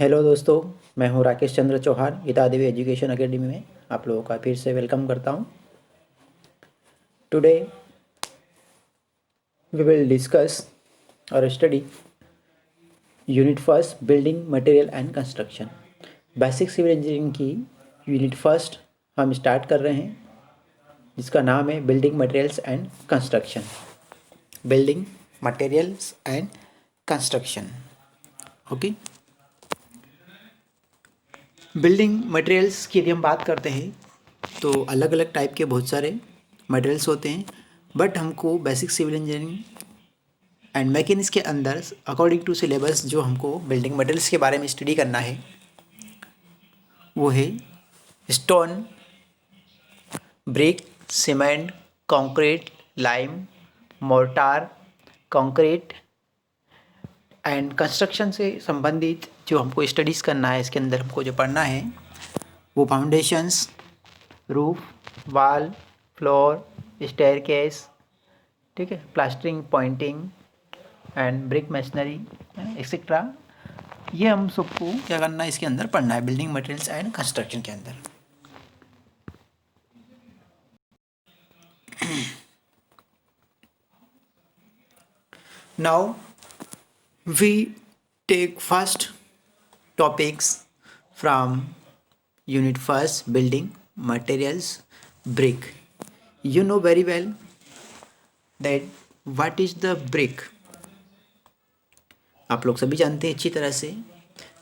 Hello दोस्तों, मैं हूं राकेश चंद्र चौहान। गीता देवी एजुकेशन एकेडमी में आप लोगों का फिर से वेलकम करता हूं। टुडे वी विल डिस्कस और study unit first building material and construction. Basic civil engineering की यूनिट फर्स्ट हम स्टार्ट कर रहे हैं, जिसका नाम है building materials and construction. Building materials and construction. Okay, building materials की यदि हम बात करते हैं तो अलग अलग टाइप के बहुत सारे मटेरियल्स होते हैं, बट हमको basic civil engineering and mechanics के अंदर अकॉर्डिंग टू सिलेबस जो हमको बिल्डिंग मटेरियल्स के बारे में स्टडी करना है वो है stone, brick, cement, concrete, lime, mortar, concrete and construction से संबंधित जो हमको स्टडीज़ करना है। इसके अंदर हमको जो पढ़ना है वो foundations, roof, wall, floor, staircase, ठीक है, plastering, pointing and brick machinery etcetera. ये हम सबको क्या करना है, इसके अंदर पढ़ना है बिल्डिंग मटेरियल्स एंड कंस्ट्रक्शन के अंदर। Now we take first topics from unit first building materials brick. You know very well that what is the brick। आप लोग सभी जानते हैं अच्छी तरह से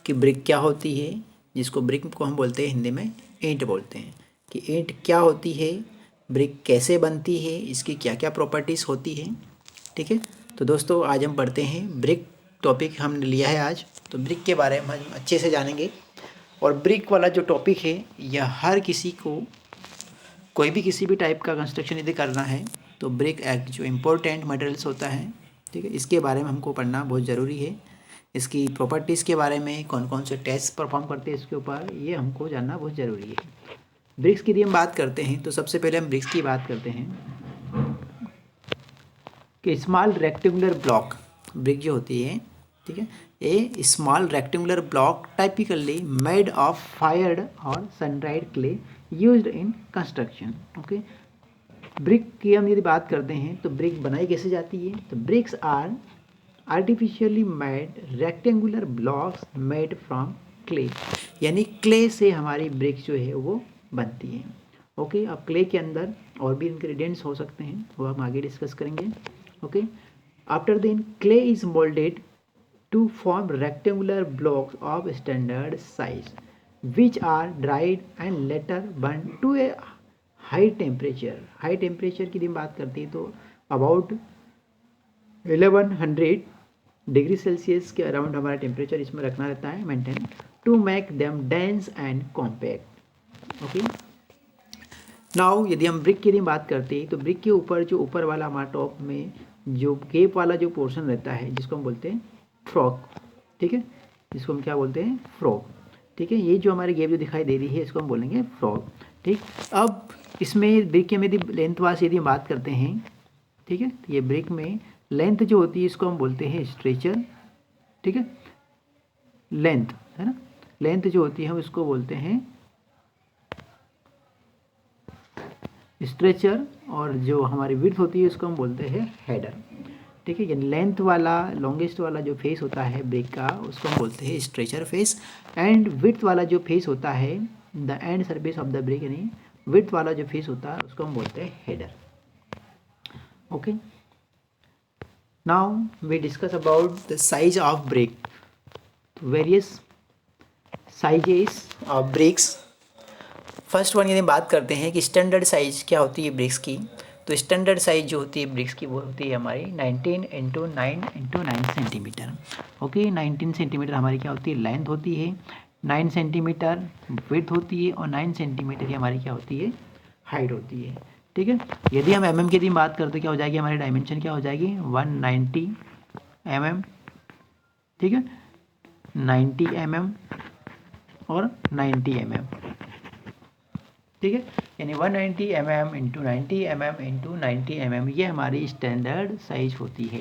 कि ब्रिक क्या होती है, जिसको ब्रिक को हम बोलते हैं हिंदी में ईंट बोलते हैं। कि ईंट क्या होती है, ब्रिक कैसे बनती है, इसकी क्या क्या प्रॉपर्टीज़ होती है। ठीक है, तो दोस्तों आज हम पढ़ते हैं ब्रिक। टॉपिक हमने लिया है आज, तो ब्रिक के बारे में हम अच्छे से जानेंगे। और ब्रिक वाला जो टॉपिक है यह हर किसी को, कोई भी किसी भी टाइप का कंस्ट्रक्शन यदि करना है तो ब्रिक एक जो इम्पोर्टेंट मटेरियल्स होता है, ठीक है, इसके बारे में हमको पढ़ना बहुत ज़रूरी है। इसकी प्रॉपर्टीज़ के बारे में, कौन कौन से टेस्ट परफॉर्म करते हैं इसके ऊपर, ये हमको जानना बहुत ज़रूरी है। ब्रिक्स की यदि हम बात करते हैं तो सबसे पहले हम ब्रिक्स की बात करते हैं कि स्मॉल रेक्टेंगुलर ब्लॉक ब्रिक जो होती है, ठीक है, a small rectangular block typically made of fired और sundried clay used in construction. Okay, brick की हम यदि बात करते हैं तो ब्रिक बनाई कैसे जाती है, तो bricks are artificially made rectangular blocks made from clay, यानी क्ले से हमारी ब्रिक जो है वो बनती है। ओके, अब क्ले के अंदर और भी इंग्रेडिएंट्स हो सकते हैं, वो हम आगे डिस्कस करेंगे। Okay, after then clay is moulded to form rectangular blocks of standard size which are dried and later burned to a high temperature। High temperature की हम बात करते हैं तो अबाउट 1100 डिग्री सेल्सियस के अराउंड हमारा टेम्परेचर इसमें रखना रहता है maintain, to make them dense and compact. Okay, now यदि हम ब्रिक की बात करते हैं तो ब्रिक के ऊपर जो ऊपर वाला हमारा टॉप में जो गेप वाला जो पोर्शन रहता है जिसको हम बोलते हैं फ्रॉक, ठीक है, जिसको हम क्या बोलते हैं, फ्रॉक। ठीक है, ये जो हमारी गेप जो दिखाई दे रही है इसको हम बोलेंगे फ्रॉक। ठीक, अब इसमें ब्रिक में यदि लेंथ वाइज यदि हम बात करते हैं, ठीक है, तो ये ब्रिक में लेंथ जो होती है इसको हम बोलते हैं स्ट्रेचर। ठीक है, लेंथ है ना, लेंथ जो होती है हम इसको बोलते हैं स्ट्रेचर, और जो हमारी विड्थ होती है उसको हम बोलते हैं हेडर। ठीक है, यानी लेंथ वाला लॉन्गेस्ट वाला जो फेस होता है ब्रिक का उसको हम बोलते हैं स्ट्रेचर फेस, एंड विड्थ वाला जो फेस होता है the end surface of the brick, यानी विड्थ वाला जो फेस होता है उसको हम बोलते हैं header. Okay, now we discuss about the size of brick. Various sizes of bricks. First one यदि बात करते हैं कि स्टैंडर्ड साइज क्या होती है ब्रिक्स की, तो स्टैंडर्ड साइज जो होती है ब्रिक्स की वो होती है हमारी 19 इंटू 9 सेंटीमीटर। ओके, 19 सेंटीमीटर हमारी क्या होती है, लेंथ होती है, 9 सेंटीमीटर विड्थ होती है, और 9 सेंटीमीटर की हमारी क्या होती है, हाइट होती है। ठीक है, यदि हम mm की बात करते हैं क्या हो जाएगी, हमारी डायमेंशन क्या हो जाएगी 190 mm। ठीक है, 90 mm और 90 mm। ठीक है, यानी 190 mm into 90 mm into 90 mm ये हमारी स्टैंडर्ड साइज होती है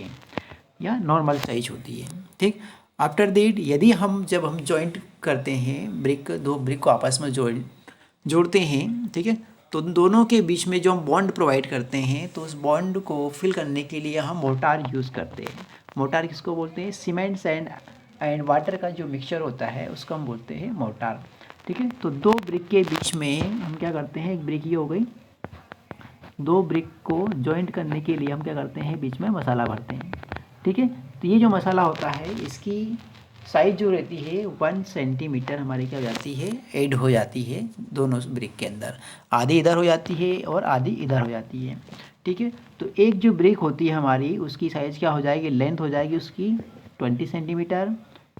या नॉर्मल साइज होती है। ठीक, आफ्टर दैट यदि जब हम जॉइंट करते हैं दो ब्रिक को आपस में जोड़ते हैं, ठीक है, तो दोनों के बीच में जो हम बॉन्ड प्रोवाइड करते हैं तो उस बॉन्ड को फिल करने के लिए हम मोटार यूज़ करते हैं। मोटार किसको बोलते हैं? सीमेंट एंड वाटर का जो मिक्सचर होता है उसको हम बोलते हैं मोटार, ठीक है। तो दो ब्रिक के बीच में हम क्या करते हैं, एक ब्रिक ये हो गई, दो ब्रिक को जॉइंट करने के लिए हम क्या करते हैं, बीच में मसाला भरते हैं, ठीक है। तो ये जो मसाला होता है इसकी साइज जो रहती है 1 सेंटीमीटर हमारी क्या हो जाती है, ऐड हो जाती है दोनों ब्रिक के अंदर, आधी इधर हो जाती है और आधी इधर हो जाती है, ठीक है। तो एक जो ब्रिक होती है हमारी उसकी साइज़ क्या हो जाएगी, लेंथ हो जाएगी उसकी 20 सेंटीमीटर,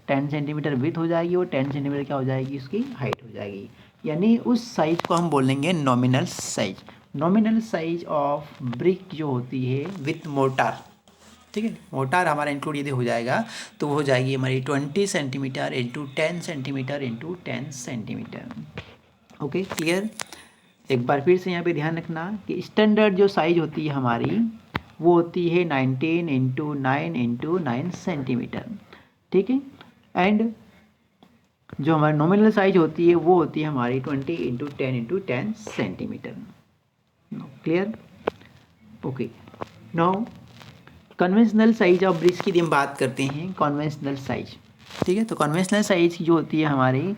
10 सेंटीमीटर विड्थ हो जाएगी और 10 सेंटीमीटर क्या हो जाएगी, उसकी हाइट हो जाएगी। यानी उस साइज को हम बोलेंगे nominal size. Nominal size of brick जो होती है विथ मोटार, ठीक है, मोटार हमारा इंक्लूड यदि हो जाएगा तो वो हो जाएगी हमारी 20 centimetre into 10 centimetre into 10 centimetre. Okay, clear. एक बार फिर से यहाँ पे ध्यान रखना कि स्टैंडर्ड जो साइज होती है हमारी वो होती है 19 इंटू 9 इंटू 9 सेंटीमीटर, ठीक है। एंड जो हमारी नॉमिनल साइज होती है वो होती है हमारी 20 into 10 into 10 centimetre. Clear? Okay, now conventional size of BRICS की हम बात करते हैं। कन्वेंशनल साइज, ठीक है। तो कन्वेंशनल साइज जो होती है हमारी,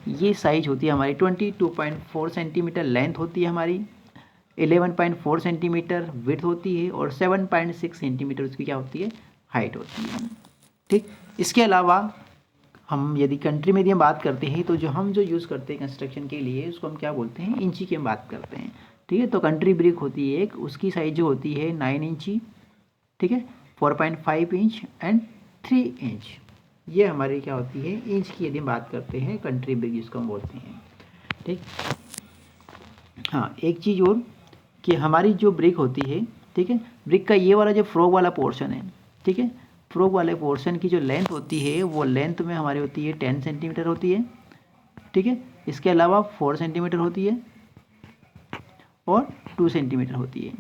ये साइज होती है हमारी 22.4 सेंटीमीटर लेंथ होती है हमारी, 11.4 सेंटीमीटर विड्थ होती है और 7.6 सेंटीमीटर उसकी क्या होती है, हाइट होती है, ठीक। इसके अलावा हम यदि कंट्री में यदि हम बात करते हैं तो जो यूज़ करते हैं कंस्ट्रक्शन के लिए उसको हम क्या बोलते हैं, इंची की हम बात करते हैं, ठीक है। तो कंट्री ब्रिक होती है एक, उसकी साइज जो होती है 9 इंची, ठीक है, 4.5 इंच एंड 3 इंच, ये हमारी क्या होती है, इंच की यदि हम बात करते हैं कंट्री ब्रिक जिसको हम बोलते हैं, ठीक। हाँ, एक चीज़ और कि हमारी जो ब्रिक होती है, ठीक है, ब्रिक का ये वाला जो फ्रॉग वाला पोर्शन है, ठीक है, फ्रॉग वाले पोर्शन की जो लेंथ होती है वो लेंथ में हमारी होती है 10 सेंटीमीटर होती है, ठीक है। इसके अलावा 4 सेंटीमीटर होती है और 2 सेंटीमीटर होती है,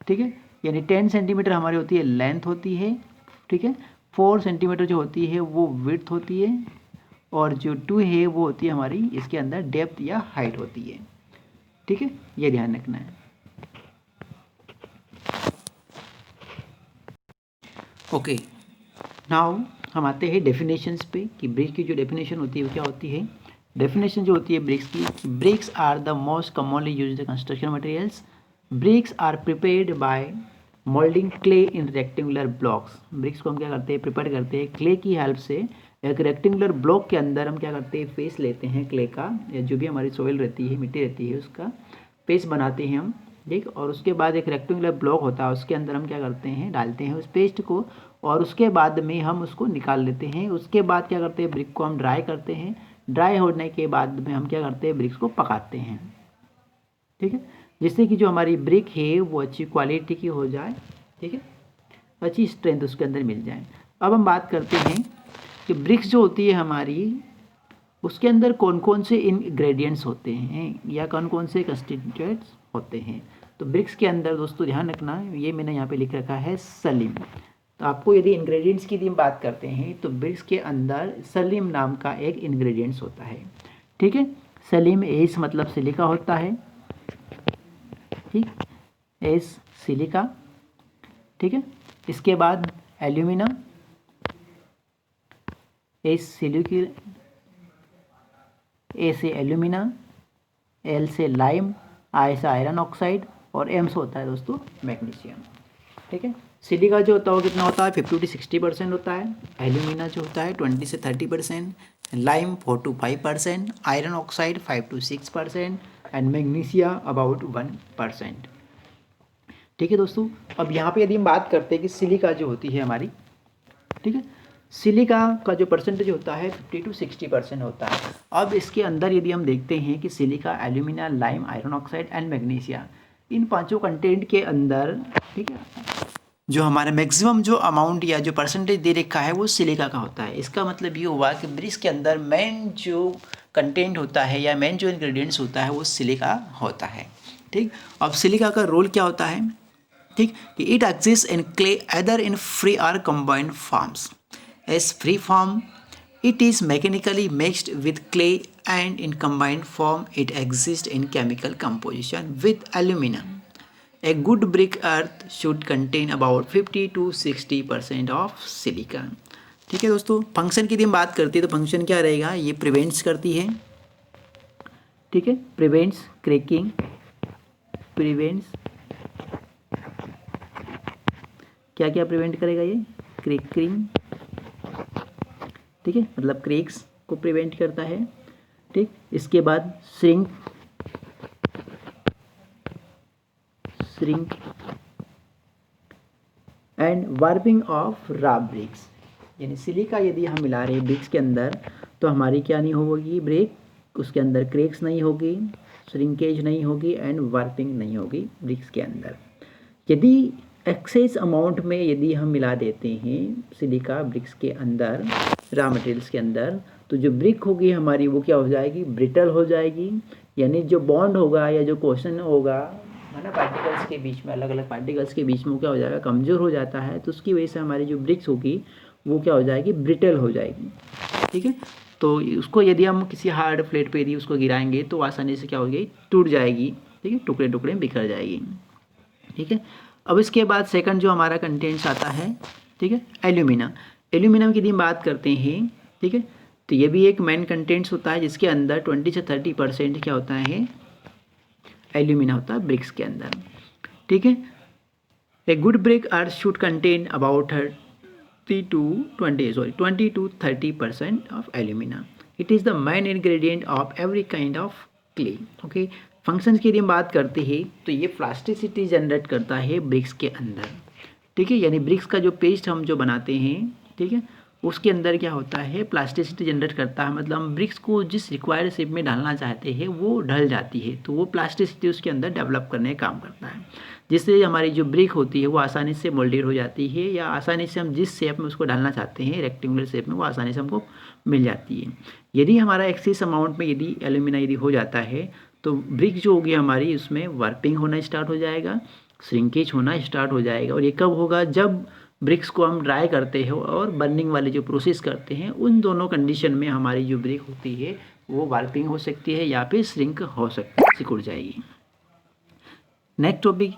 ठीक है। यानी 10 सेंटीमीटर हमारी होती है लेंथ होती है, ठीक है। 4 सेंटीमीटर जो होती है वो विड्थ होती है और जो 2 है वो होती है हमारी इसके अंदर डेप्थ या हाइट होती है, ठीक है। ये ध्यान रखना है। ओके, नाउ हम आते हैं डेफिनेशंस पे कि ब्रिक्स की जो डेफिनेशन होती है वो क्या होती है। डेफिनेशन जो होती है ब्रिक्स की, bricks are the most commonly used construction materials. Bricks are prepared by moulding clay in rectangular blocks. Bricks को हम क्या करते हैं, प्रिपेयर करते हैं क्ले की हेल्प से। एक रेक्टेंगुलर ब्लॉक के अंदर हम क्या करते हैं, फेस लेते हैं क्ले का, या जो भी हमारी सॉइल रहती है, मिट्टी रहती है, उसका पेस्ट बनाते हैं हम, ठीक। और उसके बाद एक रेक्टेंगुलर ब्लॉक होता है, उसके अंदर हम क्या करते हैं, डालते हैं उस पेस्ट को और उसके बाद में हम उसको निकाल लेते हैं। उसके बाद क्या करते हैं, ब्रिक को हम ड्राई करते हैं। ड्राई होने के बाद में हम क्या करते हैं, ब्रिक्स को पकाते हैं, ठीक है, जिससे कि जो हमारी ब्रिक है वो अच्छी क्वालिटी की हो जाए, ठीक है, अच्छी स्ट्रेंथ उसके अंदर मिल जाए। अब हम बात करते हैं कि ब्रिक्स जो होती है हमारी, उसके अंदर कौन कौन से इंग्रेडिएंट्स होते हैं या कौन कौन से कंस्टिट्यूएंट्स होते हैं। तो ब्रिक्स के अंदर दोस्तों ध्यान रखना, ये मैंने यहाँ पे लिख रखा है सलीम। तो आपको यदि इंग्रेडिएंट्स की हम बात करते हैं तो ब्रिक्स के अंदर सलीम नाम का एक इंग्रेडिएंट्स होता है, ठीक है। सलीम एस मतलब सिलिका होता है, ठीक, एस सिलिका, ठीक है। इसके बाद एल्यूमिना, एस सिलिका, ए से एल्यूमिना, एल से लाइम, आई से आयरन ऑक्साइड और एम से होता है दोस्तों मैग्नीशियम, ठीक है। सिलिका जो होता है वो कितना होता है, 50 to 60% होता है। एल्यूमिना जो होता है 20 से 30%, lime 4 to 5%, iron oxide 5 to 6% and magnesia about 1%, ठीक है दोस्तों। अब यहाँ पे यदि हम बात करते हैं कि सिलिका जो होती है हमारी, ठीक है, सिलिका का जो परसेंटेज होता है 50 to 60% होता है। अब इसके अंदर यदि हम देखते हैं कि silica, alumina, lime, iron oxide and magnesia, इन पांचों कंटेंट के अंदर, ठीक है, जो हमारा मैक्सिमम जो अमाउंट या जो परसेंटेज दे रखा है वो सिलिका का होता है। इसका मतलब ये हुआ कि ब्रिक्स के अंदर मेन जो कंटेंट होता है या मेन जो इंग्रेडिएंट्स होता है वो सिलिका होता है, ठीक। अब सिलिका का रोल क्या होता है, ठीक, कि it exist in clay either in free और combined forms. as free form. It is mechanically mixed with clay and in combined form it exists in chemical composition with aluminum. A good brick earth should contain about 50 to 60% of silica. ठीक है दोस्तों, function की यदि हम बात करते हैं तो फंक्शन क्या रहेगा, ये प्रिवेंट्स करती है, ठीक है, प्रिवेंट्स क्रैकिंग, प्रिवेंट्स क्या क्या प्रिवेंट करेगा, ये क्रैकिंग, ठीक है, मतलब क्रैक्स को प्रिवेंट करता है, ठीक। इसके बाद shrink and warping of raw bricks, यानी सिलिका यदि हम मिला रहे हैं ब्रिक्स के अंदर तो हमारी क्या नहीं होगी ब्रेक, उसके अंदर क्रैक्स नहीं होगी, श्रिंकेज नहीं होगी एंड वार्पिंग नहीं होगी ब्रिक्स के अंदर। यदि एक्सेस अमाउंट में यदि हम मिला देते हैं सिलिका ब्रिक्स के अंदर, रॉ मटेरियल्स के अंदर, तो जो ब्रिक होगी हमारी वो क्या हो जाएगी, ब्रिटल हो जाएगी, यानी जो बॉन्ड होगा या जो क्वेश्चन होगा है ना पार्टिकल्स के बीच में, अलग अलग पार्टिकल्स के बीच में वो क्या हो जाएगा, कमज़ोर हो जाता है, तो उसकी वजह से हमारी जो ब्रिक्स होगी वो क्या हो जाएगी, ब्रिटल हो जाएगी, ठीक है। तो उसको यदि हम किसी हार्ड प्लेट पे यदि उसको गिराएंगे तो आसानी से क्या होगी, टूट जाएगी, ठीक है, टुकड़े टुकड़े में बिखर जाएगी, ठीक है। अब इसके बाद सेकंड जो हमारा कंटेंट्स आता है, ठीक है, एल्यूमिना। एल्यूमिनियम की यदि हम बात करते हैं, ठीक है, तो ये भी एक मेन कंटेंट्स होता है जिसके अंदर 20 से 30% क्या होता है, एल्यूमिना होता है ब्रिक्स के अंदर, ठीक है। A good brick earth should contain about 20 to 30% of alumina. It is the main ingredient of every kind of clay, okay. Functions की यदि हम बात करते हैं तो ये प्लास्टिसिटी जनरेट करता है ब्रिक्स के अंदर, ठीक है, यानी ब्रिक्स का जो पेस्ट हम जो बनाते हैं, ठीक है, उसके अंदर क्या होता है, प्लास्टिसिटी जनरेट करता है, मतलब हम ब्रिक्स को जिस रिक्वायर्ड शेप में ढालना चाहते हैं वो ढल जाती है, तो वो प्लास्टिसिटी उसके अंदर डेवलप करने का काम करता है, जिससे हमारी जो ब्रिक होती है वो आसानी से मोल्डेड हो जाती है, या आसानी से हम जिस शेप में उसको डालना चाहते हैं रेक्टेंगुलर शेप में वो आसानी से हमको मिल जाती है। यदि हमारा एक्सेस अमाउंट में यदि एल्यूमिना यदि हो जाता है तो ब्रिक जो होगी हमारी उसमें वार्पिंग होना स्टार्ट हो जाएगा, श्रिंकेज होना स्टार्ट हो जाएगा, और ये कब होगा, जब ब्रिक्स को हम ड्राई करते हैं और बर्निंग वाले जो प्रोसेस करते हैं, उन दोनों कंडीशन में हमारी जो ब्रिक होती है वो वार्पिंग हो सकती है या फिर श्रिंक हो सकती है, सिकुड़ जाएगी। नेक्स्ट टॉपिक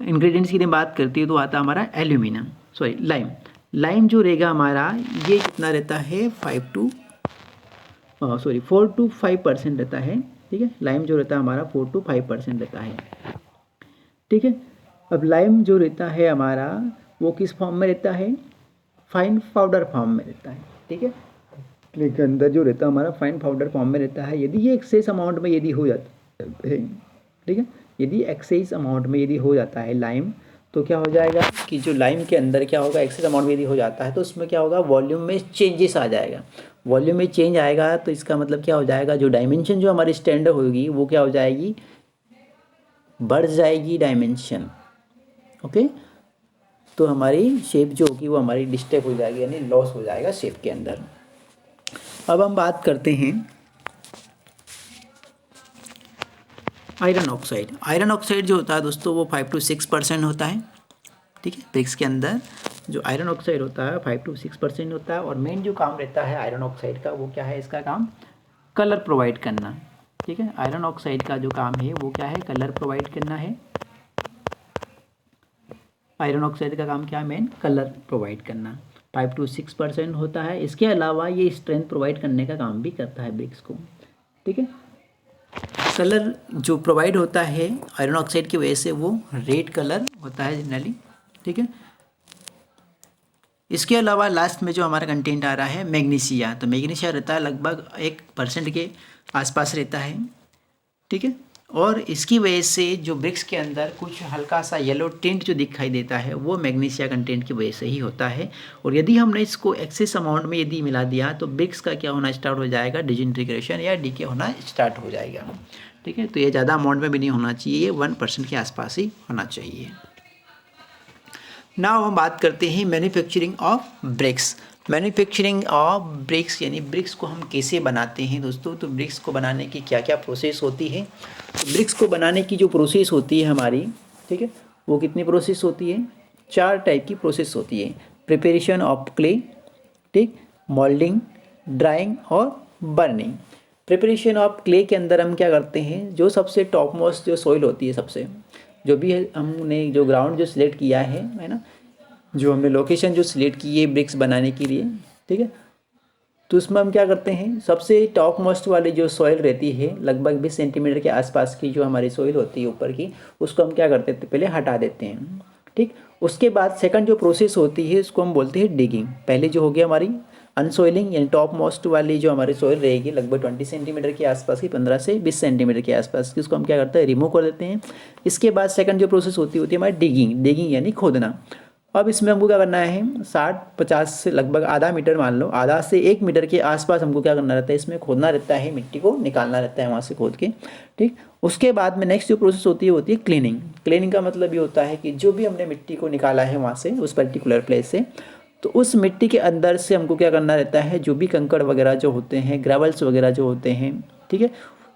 इंग्रेडिएंट्स की बात करती है तो आता हमारा एल्यूमिनियम, सॉरी लाइम। लाइम जो रहेगा हमारा ये कितना रहता है, 4 to 5% रहता है, ठीक है। लाइम जो रहता है हमारा 4 to 5% रहता है, ठीक है। अब लाइम जो रहता है हमारा वो किस फॉर्म में रहता है, फाइन पाउडर फॉर्म में रहता है, ठीक है, लेकिन अंदर जो रहता है हमारा फाइन पाउडर फॉर्म में रहता है। यदि ये एक्सेस अमाउंट में यदि हो जाता है, ठीक है, यदि एक्सेस अमाउंट में यदि हो जाता है लाइम, तो क्या हो जाएगा कि जो लाइम के अंदर क्या होगा, एक्सेस अमाउंट में यदि हो जाता है तो उसमें क्या होगा, वॉल्यूम में चेंजेस आ जाएगा। वॉल्यूम में चेंज आएगा तो इसका मतलब क्या हो जाएगा, जो डायमेंशन जो हमारी स्टैंडर्ड होगी वो क्या हो जाएगी, बढ़ जाएगी डायमेंशन, ओके। तो हमारी शेप जो होगी वो हमारी डिस्टर्ब हो जाएगी, यानी लॉस हो जाएगा शेप के अंदर। अब हम बात करते हैं आयरन ऑक्साइड। आयरन ऑक्साइड जो होता है दोस्तों वो 5 to 6% होता है, ठीक है। ब्रिक्स के अंदर जो आयरन ऑक्साइड होता है 5 to 6% होता है, और मेन जो काम रहता है आयरन ऑक्साइड का वो क्या है, इसका काम कलर प्रोवाइड करना, ठीक है। आयरन ऑक्साइड का जो काम है वो क्या है, कलर प्रोवाइड करना है। आयरन ऑक्साइड का काम क्या है, मेन कलर प्रोवाइड करना, 5 to 6% होता है। इसके अलावा ये स्ट्रेंथ प्रोवाइड करने का काम भी करता है ब्रिक्स को, ठीक है। कलर जो प्रोवाइड होता है आयरन ऑक्साइड की वजह से वो रेड कलर होता है जनरली, ठीक है। इसके अलावा लास्ट में जो हमारा कंटेंट आ रहा है मैग्नीशिया, तो मैग्नीशिया रहता है लगभग 1% के आसपास रहता है, ठीक है। और इसकी वजह से जो ब्रिक्स के अंदर कुछ हल्का सा येलो टिंट जो दिखाई देता है वो मैग्नीशिया कंटेंट की वजह से ही होता है। और यदि हमने इसको एक्सेस अमाउंट में यदि मिला दिया तो ब्रिक्स का क्या होना स्टार्ट हो जाएगा, डिसइंटीग्रेशन या डीके होना स्टार्ट हो जाएगा, ठीक है। तो ये ज़्यादा अमाउंट में भी नहीं होना चाहिए, ये 1% के आसपास ही होना चाहिए। नाउ हम बात करते हैं manufacturing of BRICS. Manufacturing of BRICS यानी ब्रिक्स को हम कैसे बनाते हैं दोस्तों, तो ब्रिक्स को बनाने की क्या क्या प्रोसेस होती है। तो ब्रिक्स को बनाने की जो प्रोसेस होती है हमारी, ठीक है, वो कितनी प्रोसेस होती है, 4 टाइप की प्रोसेस होती है। प्रिपरेशन ऑफ क्ले, ठीक, मोल्डिंग, ड्राइंग और बर्निंग। प्रिपरेशन ऑफ क्ले के अंदर हम क्या करते हैं, जो सबसे टॉप मोस्ट जो सॉइल होती है, सबसे जो भी है हमने जो ग्राउंड जो सिलेक्ट किया है ना, जो हमने लोकेशन जो सिलेक्ट की है ब्रिक्स बनाने के लिए, ठीक है, तो उसमें हम क्या करते हैं, सबसे टॉप मोस्ट वाली जो सॉइल रहती है लगभग 20 सेंटीमीटर के आसपास की जो हमारी सॉइल होती है ऊपर की, उसको हम क्या करते हैं, पहले हटा देते हैं। ठीक, उसके बाद सेकंड जो प्रोसेस होती है उसको हम बोलते हैं डिगिंग। पहले जो हो गया हमारी अनसॉइलिंग, यानी टॉप मोस्ट वाली जो हमारी सॉइल रहेगी लगभग 20 सेंटीमीटर के आसपास की, 15 से 20 सेंटीमीटर के आसपास की, उसको हम क्या करते हैं, रिमूव कर देते हैं। इसके बाद सेकंड जो प्रोसेस होती है हमारी डिगिंग। डिगिंग यानी खोदना। अब इसमें हमको क्या करना है, 60-50 से लगभग आधा मीटर, मान लो आधा से 1 मीटर के आसपास हमको क्या करना रहता है, इसमें खोदना रहता है, मिट्टी को निकालना रहता है वहाँ से खोद के। ठीक, उसके बाद में नेक्स्ट जो प्रोसेस होती है क्लीनिंग। क्लीनिंग का मतलब ये होता है कि जो भी हमने मिट्टी को निकाला है वहाँ से, उस पर्टिकुलर प्लेस से, तो उस मिट्टी के अंदर से हमको क्या करना रहता है, जो भी कंकड़ वगैरह जो होते हैं, ग्रेवल्स वगैरह जो होते हैं, ठीक है,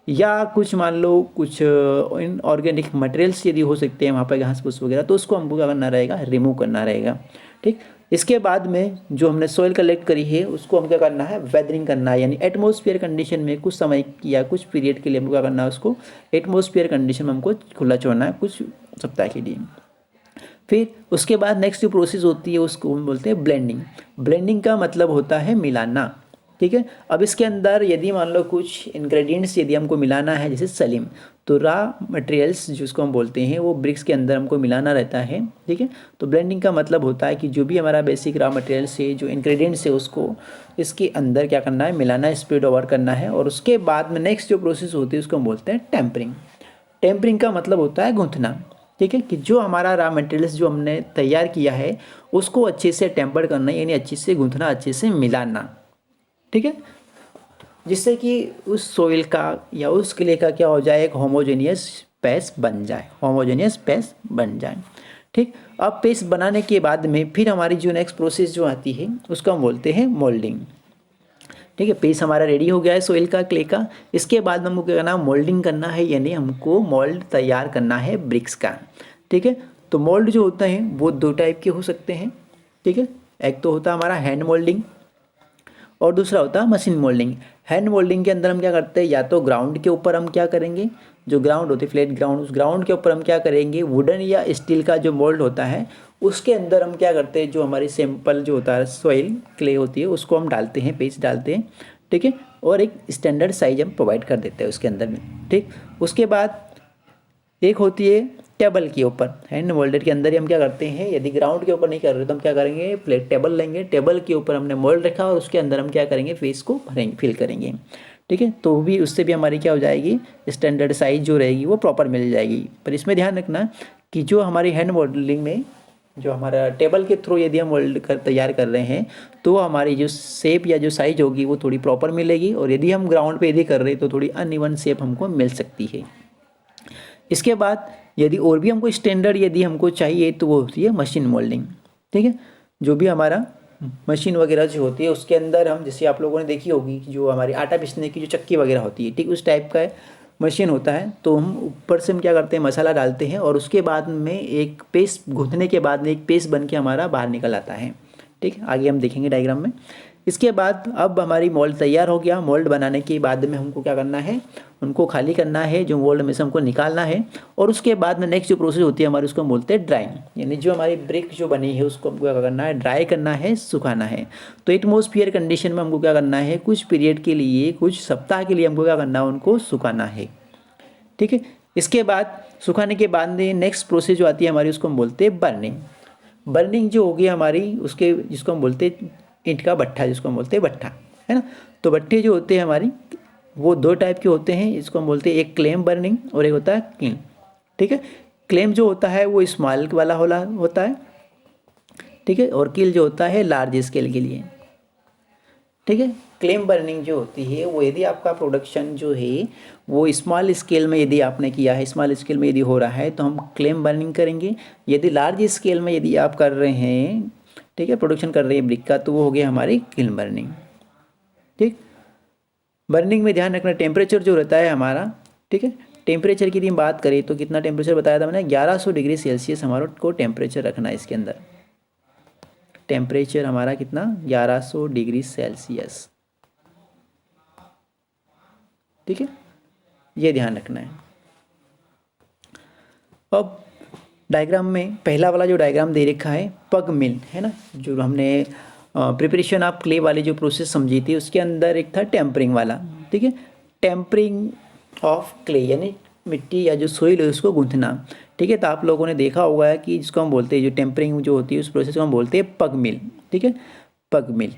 या कुछ मान लो कुछ इनऑर्गेनिक मटेरियल्स यदि हो सकते हैं वहाँ पर, घास फूस वगैरह, तो उसको हमको क्या करना रहेगा, रिमूव करना रहेगा। ठीक, इसके बाद में जो हमने सॉइल कलेक्ट करी है उसको हम क्या करना है, वेदरिंग करना है, यानी एटमॉस्फेयर कंडीशन में कुछ समय या कुछ पीरियड के लिए हमको क्या करना है, उसको एटमॉस्फेयर कंडीशन में हमको खुला छोड़ना है कुछ सप्ताह के लिए। फिर उसके बाद नेक्स्ट जो प्रोसेस होती है उसको हम बोलते हैं ब्लेंडिंग। ब्लेंडिंग का मतलब होता है मिलाना। ठीक है, अब इसके अंदर यदि मान लो कुछ इंग्रेडिएंट्स यदि हमको मिलाना है, जैसे सलीम, तो रॉ मटेरियल्स जिसको हम बोलते हैं वो ब्रिक्स के अंदर हमको मिलाना रहता है। ठीक है, तो ब्लेंडिंग का मतलब होता है कि जो भी हमारा बेसिक रॉ मटेरियल्स है, जो इंग्रेडिएंट्स है, उसको इसके अंदर क्या करना है, मिलाना है, स्प्रेड ओवर करना है। और उसके बाद में नेक्स्ट जो प्रोसेस होती है उसको हम बोलते हैं टेम्परिंग। टेम्परिंग का मतलब होता है गूंथना। ठीक है, कि जो हमारा रॉ मटेरियल्स जो हमने तैयार किया है उसको अच्छे से टेम्पर करना, यानी अच्छे से गूंथना, अच्छे से मिलाना। ठीक है, जिससे कि उस सोइल का या उस क्ले का क्या हो जाए, एक होमोजेनियस पेस्ट बन जाए, होमोजेनियस पेस्ट बन जाए। ठीक, अब पेस्ट बनाने के बाद में फिर हमारी जो नेक्स्ट प्रोसेस जो आती है उसको हम बोलते हैं मोल्डिंग। ठीक है, पेस्ट हमारा रेडी हो गया है सोइल का, क्ले का। इसके बाद हमको क्या करना है, मोल्डिंग करना है, यानी हमको मोल्ड तैयार करना है ब्रिक्स का। ठीक है, तो मोल्ड जो होता है वो 2 टाइप के हो सकते हैं। ठीक है, एक तो होता है हमारा हैंड मोल्डिंग और दूसरा होता है मशीन मोल्डिंग। हैंड मोल्डिंग के अंदर हम क्या करते हैं, या तो ग्राउंड के ऊपर हम क्या करेंगे, जो ग्राउंड होती है फ्लैट ग्राउंड, उस ग्राउंड के ऊपर हम क्या करेंगे, वुडन या स्टील का जो मोल्ड होता है उसके अंदर हम क्या करते हैं, जो हमारी सिंपल जो होता है सॉइल क्ले होती है उसको हम डालते हैं, पेस्ट डालते हैं। ठीक है, और एक स्टैंडर्ड साइज हम प्रोवाइड कर देते हैं उसके अंदर में। ठीक, उसके बाद एक होती है टेबल के ऊपर। हैंड मोल्डेड के अंदर ही हम क्या करते हैं, यदि ग्राउंड के ऊपर नहीं कर रहे तो हम क्या करेंगे, प्लेट टेबल लेंगे, टेबल के ऊपर हमने मोल्ड रखा और उसके अंदर हम क्या करेंगे, फेस को भरेंगे, फिल करेंगे। ठीक है, तो भी उससे भी हमारी क्या हो जाएगी, स्टैंडर्ड साइज जो रहेगी वो प्रॉपर मिल जाएगी। पर इसमें ध्यान रखना कि जो हमारी हैंड मॉडलिंग में जो हमारा टेबल के थ्रू यदि हम मोल्ड कर तैयार कर रहे हैं तो हमारी जो शेप या जो साइज होगी वो थोड़ी प्रॉपर मिलेगी, और यदि हम ग्राउंड पे यदि कर रहे हैं तो थोड़ी अनइवन शेप हमको मिल सकती है। इसके बाद यदि और भी हमको स्टैंडर्ड यदि हमको चाहिए तो वो होती है मशीन मोल्डिंग। ठीक है, जो भी हमारा मशीन वगैरह जो होती है उसके अंदर हम, जैसे आप लोगों ने देखी होगी जो हमारी आटा पीसने की जो चक्की वगैरह होती है, ठीक उस टाइप का मशीन होता है। तो हम ऊपर से हम क्या करते हैं, मसाला डालते हैं और उसके बाद में एक पेस्ट गूंथने के बाद में एक पेस्ट बन के हमारा बाहर निकल आता है। ठीक, आगे हम देखेंगे डायग्राम में। इसके बाद अब हमारी मोल्ड तैयार हो गया। मोल्ड बनाने के बाद में हमको क्या करना है, उनको खाली करना है, जो मोल्ड में से हमको निकालना है। और उसके बाद में नेक्स्ट जो प्रोसेस होती है हमारी उसको बोलते हैं ड्राइंग, यानी जो हमारी ब्रिक जो बनी है उसको हमको क्या करना है, ड्राई करना है, सुखाना है। तो एटमॉस्फेयर कंडीशन में हमको क्या करना है, कुछ पीरियड के लिए, कुछ सप्ताह के लिए हमको क्या करना है, उनको सुखाना है। ठीक है, इसके बाद सुखाने के बाद में नेक्स्ट प्रोसेस जो आती है हमारी उसको हम बोलते हैं बर्निंग। बर्निंग जो होगी हमारी उसके, जिसको हम बोलते हैं ईंट का भट्ठा, जिसको हम बोलते हैं भट्ठा, है ना। तो भट्टे जो होते हैं हमारी वो 2 टाइप के होते हैं, इसको हम बोलते हैं एक क्लेम बर्निंग और एक होता है किल। ठीक है, क्लेम जो होता है वो स्मॉल वाला होता है। ठीक है, और किल जो होता है लार्ज स्केल के लिए। ठीक है, क्लेम बर्निंग जो होती है वो यदि आपका प्रोडक्शन जो है वो स्मॉल स्केल में यदि आपने किया है, स्मॉल स्केल में यदि हो रहा है तो हम क्लेम बर्निंग करेंगे। यदि लार्ज स्केल में यदि आप कर रहे हैं, ठीक है, प्रोडक्शन कर रहे हैं ब्रिक का, तो वो हो गया हमारी किल बर्निंग। ठीक, बर्निंग में ध्यान रखना टेम्परेचर जो रहता है हमारा। ठीक है, टेम्परेचर की यदि हम बात करें तो कितना टेम्परेचर बताया था मैंने, 1100 डिग्री सेल्सियस हमारे को टेम्परेचर रखना है इसके अंदर। टेम्परेचर हमारा कितना 1100 डिग्री सेल्सियस। ठीक है, ये ध्यान रखना है। अब डायग्राम में पहला वाला जो डायग्राम दे रखा है पग मिल है ना, जो हमने प्रिपरेशन ऑफ क्ले वाली जो प्रोसेस समझी थी उसके अंदर एक था टेम्परिंग वाला। ठीक है, टेम्परिंग ऑफ क्ले यानी मिट्टी या जो सोइल है उसको गूंथना। ठीक है, तो आप लोगों ने देखा होगा है कि जिसको हम बोलते हैं जो टेम्परिंग जो होती है उस प्रोसेस को हम बोलते हैं पग मिल। ठीक है, पग मिल।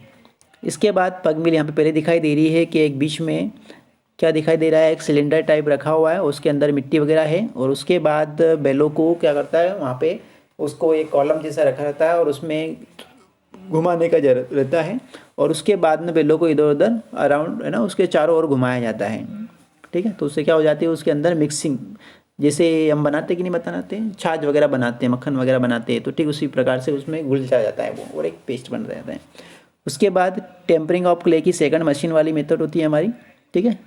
इसके बाद पग मिल यहाँ पे पहले दिखाई दे रही है कि एक बीच में क्या दिखाई दे रहा है, एक सिलेंडर टाइप रखा हुआ है, उसके अंदर मिट्टी वगैरह है, और उसके बाद बैलों को क्या करता है वहाँ पे उसको एक कॉलम जैसा रखा रहता है और उसमें घुमाने का जरूरत रहता है, और उसके बाद में बैलों को इधर उधर अराउंड है ना उसके चारों ओर घुमाया जाता है। ठीक है, तो उससे क्या हो जाती है उसके अंदर मिक्सिंग, जैसे हम बनाते कि नहीं बनाते हैं, छाछ वगैरह बनाते हैं, मक्खन वगैरह बनाते हैं, तो ठीक उसी प्रकार से उसमें घुल जाता है वो और एक पेस्ट बन जाता है। उसके बाद टेम्परिंग ऑफ क्ले की सेकंड मशीन वाली मेथड होती है हमारी। ठीक है,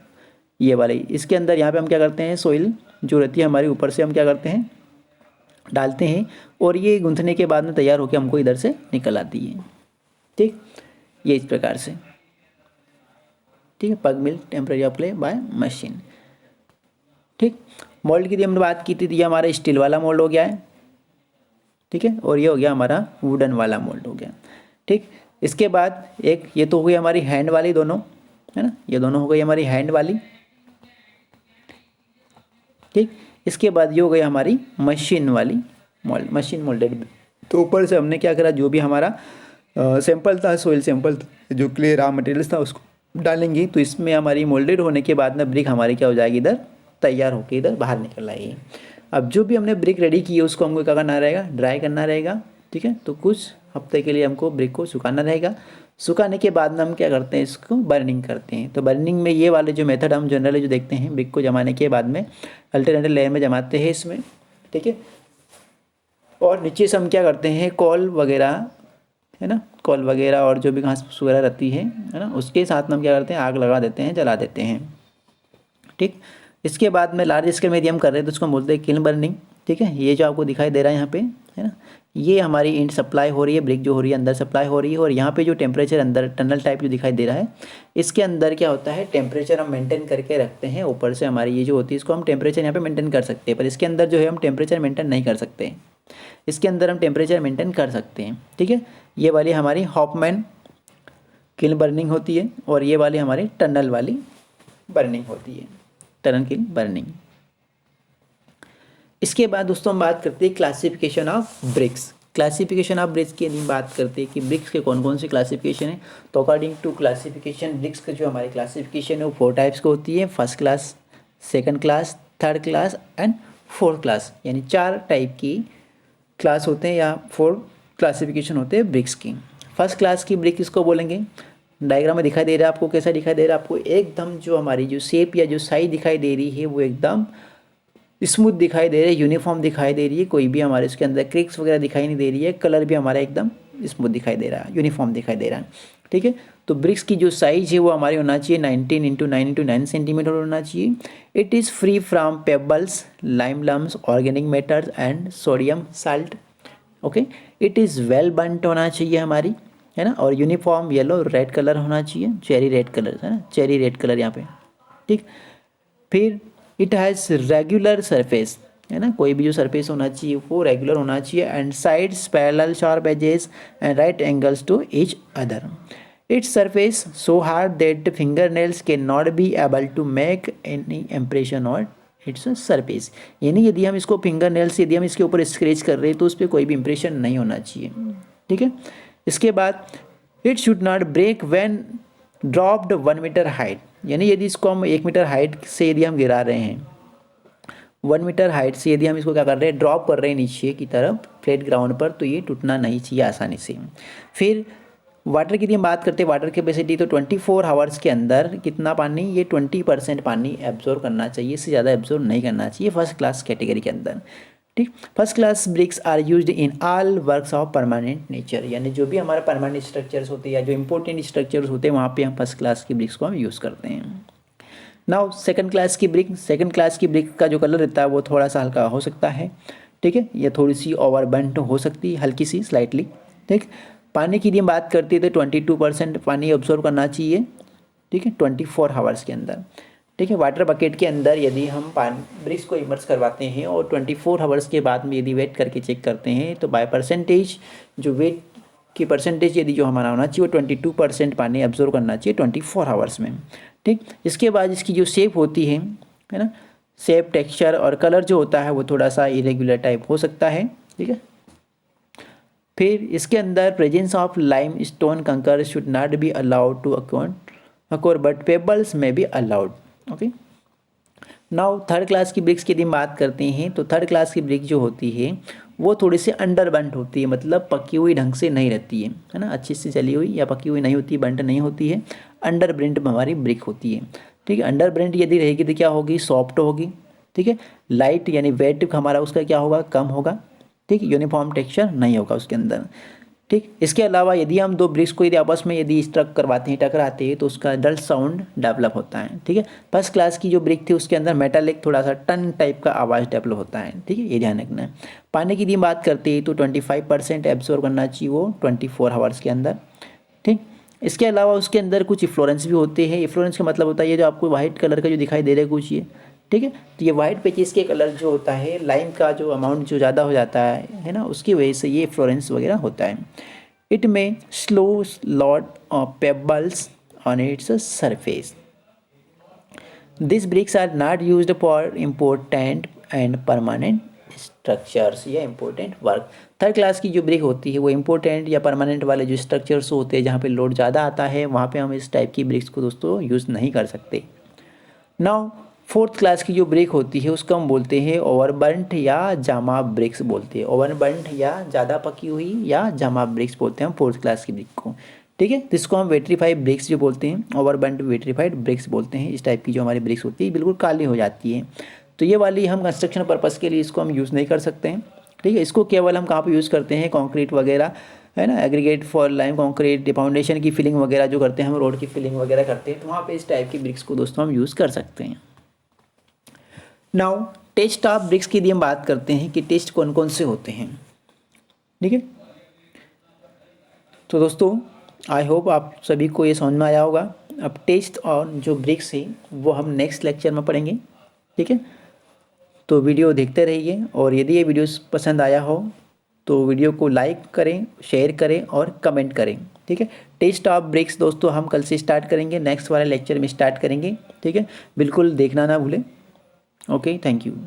ये वाली, इसके अंदर यहाँ पे हम क्या करते हैं सोइल जो रहती है हमारी ऊपर से हम क्या करते हैं डालते हैं, और ये गूंथने के बाद में तैयार होकर हमको इधर से निकल आती है। ठीक, ये इस प्रकार से। ठीक है, pug mill temporary of clay by machine. ठीक, मोल्ड की हमने बात की थी, ये हमारा स्टील वाला मोल्ड हो गया है। ठीक है, और ये हो गया हमारा वुडन वाला मोल्ड हो गया। ठीक, इसके बाद एक ये तो हो गई हमारी हैंड वाली दोनों है ना, ये दोनों हो गई हमारी हैंड वाली। ठीक, इसके बाद ये हो गई हमारी मशीन वाली मोल्ड, मशीन मोल्डेड। तो ऊपर से हमने क्या करा, जो भी हमारा सैंपल था, सोइल सैंपल जो क्ले रॉ मटेरियल्स था उसको डालेंगे, तो इसमें हमारी मोल्डेड होने के बाद में ब्रिक हमारी क्या हो जाएगी इधर तैयार होकर इधर बाहर निकल आएगी। अब जो भी हमने ब्रिक रेडी की है उसको हमको क्या करना रहेगा, ड्राई करना रहेगा। ठीक है, तो कुछ हफ्ते के लिए हमको ब्रिक को सुखाना रहेगा। सुखाने के बाद में हम क्या करते हैं इसको बर्निंग करते हैं। तो बर्निंग में ये वाले जो मेथड हम जनरली जो देखते हैं, ब्रिक को जमाने के बाद में अल्टरनेटिव लेयर में जमाते हैं इसमें। ठीक है, और नीचे से हम क्या करते हैं कॉल वगैरह है ना, कॉल वगैरह और जो भी घास फूस वगैरह रहती है ना, उसके साथ में हम क्या करते हैं आग लगा देते हैं, जला देते हैं। ठीक, इसके बाद में लार्ज स्केल में यदि हम कर रहे हैं तो उसको हम बोलते हैं किल्न बर्निंग। ठीक है, ये जो आपको दिखाई दे रहा है यहाँ पे है ना, ये हमारी इंड सप्लाई हो रही है, ब्रिक जो हो रही है अंदर सप्लाई हो रही है, और यहाँ पे जो टेम्परेचर अंदर टनल टाइप जो दिखाई दे रहा है इसके अंदर क्या होता है टेम्परेचर हम मेंटेन करके रखते हैं। ऊपर से हमारी ये जो होती है इसको हम टेम्परेचर यहाँ पे मेंटेन कर सकते हैं, पर इसके अंदर जो है हम टेम्परेचर मेंटेन नहीं कर सकते, इसके अंदर हम टेम्परेचर मेंटेन कर सकते हैं। ठीक है, ये वाली हमारी हॉफमैन किल्न बर्निंग होती है, और ये वाली हमारी टनल वाली बर्निंग होती है, टनल किल्न बर्निंग। इसके बाद दोस्तों हम बात करते हैं classification of BRICS. Classification of BRICS की यदि बात करते हैं कि ब्रिक्स के कौन कौन से क्लासिफिकेशन है, तो अकॉर्डिंग टू क्लासिफिकेशन ब्रिक्स का जो हमारी क्लासिफिकेशन है वो 4 टाइप्स की होती है, first class, second class, third class and fourth class, यानी 4 टाइप की क्लास होते हैं या 4 क्लासिफिकेशन होते हैं ब्रिक्स की। फर्स्ट क्लास की ब्रिक किसको बोलेंगे, डायग्राम में दिखाई दे रहा है आपको, कैसा दिखाई दे रहा है आपको, एकदम जो हमारी जो शेप या जो साइज दिखाई दे रही है वो एकदम स्मूथ दिखाई दे रही है, यूनिफॉर्म दिखाई दे रही है, कोई भी हमारे इसके अंदर क्रिक्स वगैरह दिखाई नहीं दे रही है, कलर भी हमारा एकदम स्मूथ दिखाई दे रहा है, यूनिफॉर्म दिखाई दे रहा है। ठीक है, तो ब्रिक्स की जो साइज है वो हमारी होना चाहिए 19x9x9 सेंटीमीटर होना चाहिए। It is free from pebbles, lime lumps, organic matters and sodium salt. Okay, it is well burnt होना चाहिए हमारी है ना, और यूनिफॉर्म येलो रेड कलर होना चाहिए, चेरी रेड कलर है ना, चेरी रेड कलर यहाँ पे। ठीक, फिर इट हैज़ रेगुलर सरफेस है ना, कोई भी जो सरफेस होना चाहिए वो रेगुलर होना चाहिए, and sides parallel sharp edges and right angles to each other. Its surface so hard that finger nails can not be able to make any impression on its surface, यानी यदि हम इसको finger nail से यदि हम इसके ऊपर scratch कर रहे हैं तो उस पर कोई भी इम्प्रेशन नहीं होना चाहिए। ठीक है, इसके बाद it should not break when dropped 1 metre height, यानी यदि इसको हम 1 मीटर हाइट से यदि हम गिरा रहे हैं, 1 मीटर हाइट से यदि हम इसको क्या कर रहे हैं ड्रॉप कर रहे हैं नीचे की तरफ फ्लैट ग्राउंड पर, तो ये टूटना नहीं चाहिए आसानी से। फिर वाटर की यदि हम बात करते हैं, वाटर कैपेसिटी तो 24 आवर्स के अंदर कितना पानी, ये 20% पानी एब्जॉर्व करना चाहिए, इससे ज़्यादा एब्जॉर्व नहीं करना चाहिए फर्स्ट क्लास कैटेगरी के अंदर। ठीक, first class bricks are used in all works of permanent nature, यानी जो भी हमारे परमानेंट स्ट्रक्चर्स होते हैं या जो इंपॉर्टेंट स्ट्रक्चर्स होते हैं वहाँ पे हम फर्स्ट क्लास की ब्रिक्स को हम यूज़ करते हैं। नाउ सेकंड क्लास की ब्रिक, सेकंड क्लास की ब्रिक का जो कलर रहता है वो थोड़ा सा हल्का हो सकता है। ठीक है, ये थोड़ी सी ओवर बर्न्ट हो सकती है, हल्की सी स्लाइटली। ठीक, पानी की यदि हम बात करते हैं तो 22% पानी ऑब्जर्व करना चाहिए, ठीक है, 24 आवर्स के अंदर, ठीक है। वाटर बकेट के अंदर यदि हम पानी ब्रिक्स को इमर्स करवाते हैं और 24 आवर्स के बाद में यदि वेट करके चेक करते हैं तो बाय परसेंटेज जो वेट की परसेंटेज यदि जो हमारा होना चाहिए वो 22% पानी ऑब्जर्व करना चाहिए 24 आवर्स में, ठीक। इसके बाद इसकी जो शेप होती है ना, शेप, टेक्सचर और कलर जो होता है वो थोड़ा सा इरेगुलर टाइप हो सकता है, ठीक है। फिर इसके अंदर presence of lime stone kankar should not be allowed to occur but pebbles में be allowed, okay. Now third class की ब्रिक्स की यदि हम बात करते हैं तो थर्ड क्लास की ब्रिक जो होती है वो थोड़ी सी अंडर बंट होती है, मतलब पकी हुई ढंग से नहीं रहती है ना, अच्छी से चली हुई या पकी हुई नहीं होती, बंट नहीं होती है, अंडर ब्रिंट हमारी ब्रिक होती है, ठीक है। अंडर ब्रिंट यदि रहेगी तो क्या होगी, सॉफ्ट होगी, ठीक है। लाइट यानी वेट हमारा उसका क्या होगा, कम होगा, ठीक। यूनिफॉर्म टेक्सचर नहीं होगा उसके अंदर, ठीक। इसके अलावा यदि हम दो ब्रिक्स को यदि आपस में यदि स्ट्रक करवाते हैं, टकराते हैं तो उसका डल साउंड डेवलप होता है, ठीक है। फर्स्ट क्लास की जो ब्रिक थी उसके अंदर मेटालिक थोड़ा सा टन टाइप का आवाज़ डेवलप होता है, ठीक है, ये ध्यान रखना है। पानी की यदि बात करते हैं तो 25% एब्जॉर्ब करना चाहिए वो 24 आवर्स के अंदर, ठीक। इसके अलावा उसके अंदर कुछ इफ्लोरेंस भी होते हैं। इफ्लोरेंस का मतलब होता है ये जो आपको वाइट कलर का जो दिखाई दे रहा है कुछ ये, ठीक है, तो ये वाइट पेचेस के कलर जो होता है, लाइम का जो अमाउंट जो ज़्यादा हो जाता है ना, उसकी वजह से ये फ्लोरेंस वगैरह होता है। It may slow lot of pebbles on its surface. This bricks are not used for important and permanent structures या इम्पोर्टेंट वर्क। थर्ड क्लास की जो ब्रिक होती है वो इम्पोर्टेंट या परमानेंट वाले जो स्ट्रक्चर्स होते हैं जहाँ पे लोड ज़्यादा आता है वहाँ पे हम इस टाइप की ब्रिक्स को दोस्तों यूज़ नहीं कर सकते। नाउ फोर्थ क्लास की जो ब्रिक होती है उसको हम बोलते हैं ओवरबर्न्ट या जामा ब्रिक्स बोलते हैं। ओवरबर्न्ट या ज़्यादा पकी हुई या जामा ब्रिक्स बोलते हैं हम फोर्थ क्लास की ब्रिक को, ठीक है। तो इसको हम वेट्रीफाइड ब्रिक्स जो बोलते हैं, ओवरबर्न्ट वेट्रीफाइड ब्रिक्स बोलते हैं। इस टाइप की जो हमारी ब्रिक्स होती है बिल्कुल काली हो जाती है, तो ये वाली हम कंस्ट्रक्शन पर्पज़ के लिए इसको हम यूज़ नहीं कर सकते हैं, ठीक है। इसको केवल हम कहाँ पर यूज़ करते हैं, कॉन्क्रीट वगैरह है ना, aggregate for lime concrete, foundation की फिलिंग वगैरह जो करते हैं हम, रोड की फिलिंग वगैरह करते हैं, तो वहाँ पे इस टाइप की ब्रिक्स को दोस्तों हम यूज़ कर सकते हैं। नाउ टेस्ट ऑफ ब्रिक्स की यदि हम बात करते हैं कि टेस्ट कौन कौन से होते हैं, ठीक है। तो दोस्तों आई होप आप सभी को ये समझ में आया होगा। अब टेस्ट और जो ब्रिक्स है वो हम नेक्स्ट लेक्चर में पढ़ेंगे, ठीक है। तो वीडियो देखते रहिए और यदि ये वीडियो पसंद आया हो तो वीडियो को लाइक करें, शेयर करें और कमेंट करें, ठीक है। टेस्ट ऑफ ब्रिक्स दोस्तों हम कल से स्टार्ट करेंगे, नेक्स्ट वाले लेक्चर में स्टार्ट करेंगे, ठीक है। बिल्कुल देखना ना भूलें। Okay, thank you.